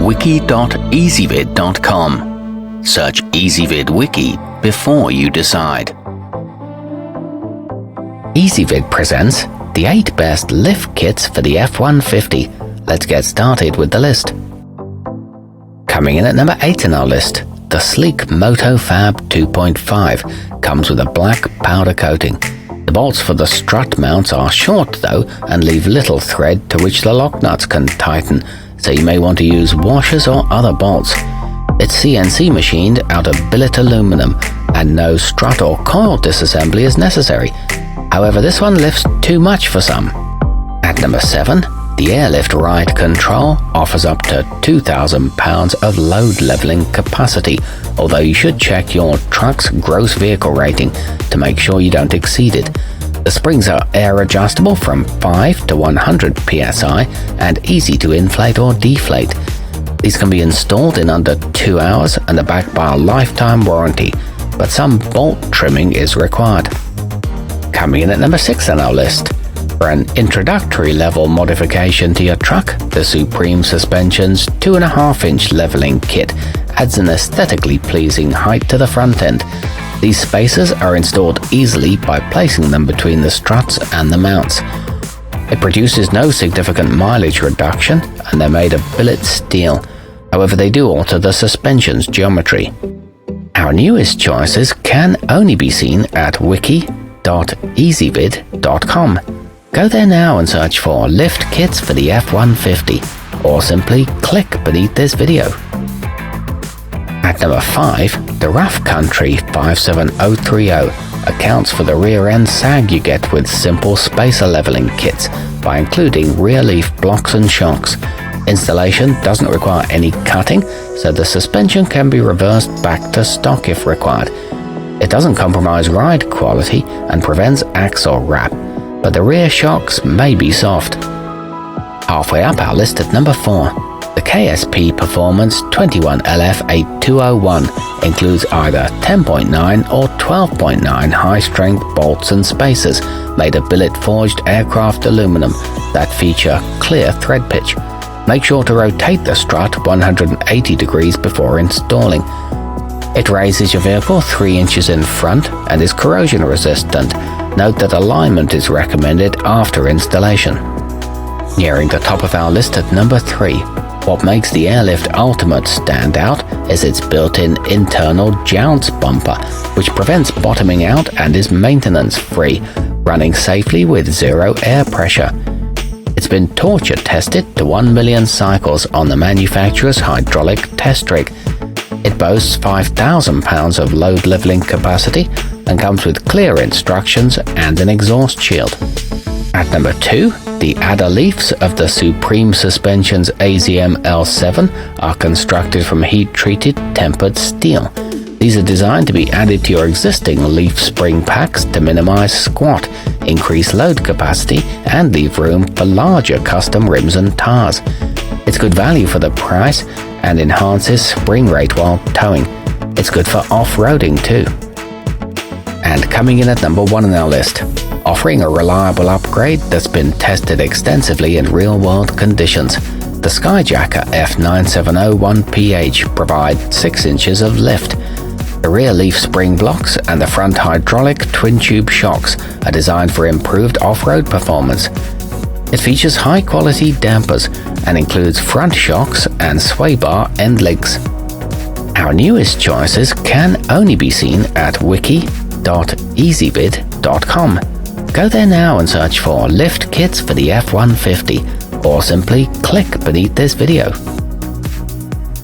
wiki.ezvid.com. Search Ezvid Wiki before you decide. Ezvid presents the 8 best lift kits for the F-150. Let's get started with the list. Coming in at number 8 on our list, the sleek motofab 2.5 comes with a black powder coating. The bolts for the strut mounts are short though and leave little thread to which the lock nuts can tighten, so you may want to use washers or other bolts. It's CNC machined out of billet aluminum and no strut or coil disassembly is necessary. However, this one lifts too much for some. At number 7, the airlift ride control offers up to 2,000 pounds of load leveling capacity, although you should check your truck's gross vehicle rating to make sure you don't exceed it. The springs are air adjustable from 5 to 100 psi and easy to inflate or deflate. These can be installed in under 2 hours and are backed by a lifetime warranty, but some bolt trimming is required. Coming in at number 6 on our list, for an introductory level modification to your truck, the Supreme Suspension's 2.5-inch leveling kit adds an aesthetically pleasing height to the front end. These spacers are installed easily by placing them between the struts and the mounts. It produces no significant mileage reduction and they're made of billet steel. However, they do alter the suspension's geometry. Our newest choices can only be seen at wiki.ezvid.com. Go there now and search for lift kits for the F-150, or simply click beneath this video. At number 5, the Rough Country 57030 accounts for the rear end sag you get with simple spacer leveling kits by including rear leaf blocks and shocks. Installation doesn't require any cutting, so the suspension can be reversed back to stock if required. It doesn't compromise ride quality and prevents axle wrap, but the rear shocks may be soft. Halfway up our list at number 4, the KSP Performance 21LF8201 includes either 10.9 or 12.9 high-strength bolts and spacers made of billet-forged aircraft aluminum that feature clear thread pitch. Make sure to rotate the strut 180 degrees before installing. It raises your vehicle 3 inches in front and is corrosion resistant. Note that alignment is recommended after installation. Nearing the top of our list at number 3, what makes the Airlift Ultimate stand out is its built-in internal jounce bumper, which prevents bottoming out and is maintenance-free, running safely with 0 air pressure. It's been torture tested to 1 million cycles on the manufacturer's hydraulic test rig. It boasts 5,000 pounds of load leveling capacity and comes with clear instructions and an exhaust shield. At number 2, the adder leafs of the Supreme Suspension's AZM L7 are constructed from heat-treated tempered steel. These are designed to be added to your existing leaf spring packs to minimize squat, increase load capacity, and leave room for larger custom rims and tires. It's good value for the price and enhances spring rate while towing. It's good for off-roading too. And coming in at number 1 on our list, offering a reliable upgrade that's been tested extensively in real-world conditions, the Skyjacker F9701PH provide 6 inches of lift. The rear leaf spring blocks and the front hydraulic twin-tube shocks are designed for improved off-road performance. It features high-quality dampers and includes front shocks and sway bar end links. Our newest choices can only be seen at wiki.ezvid.com. Go there now and search for lift kits for the F-150, or simply click beneath this video.